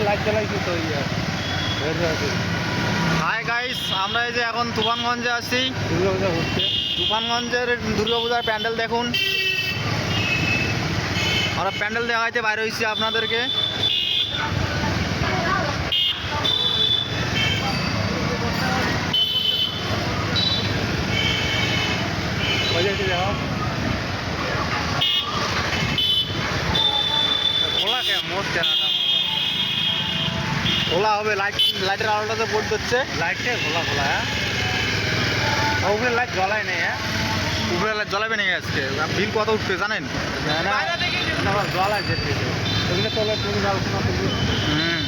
Light জ্বালাইছি তো ইয়ে hi guys, আমরা এই যে এখন তুফানগঞ্জে আছি। দুর্গাপূজা হচ্ছে। তুফানগঞ্জের দুর্গাপূজার প্যান্ডেল দেখুন। আমরা প্যান্ডেল দেখাইতে বাইরে হয়েছি আপনাদেরকে। বাজাইতে যাও খোলা কে মোট কেনাটা খোলা হবে, লাইটের আলোটাতে বোর্ড হচ্ছে। লাইটটা খোলা খোলা হ্যাঁ ওগুলো লাইট জ্বলাই নেই হ্যাঁ উপরে লাইট জ্বলাবে নাকি আজকে? বিল কত উঠবে জানেন? জ্বলাই যেতে ওগুলো তলে তুমি আলোচনা করবো হুম।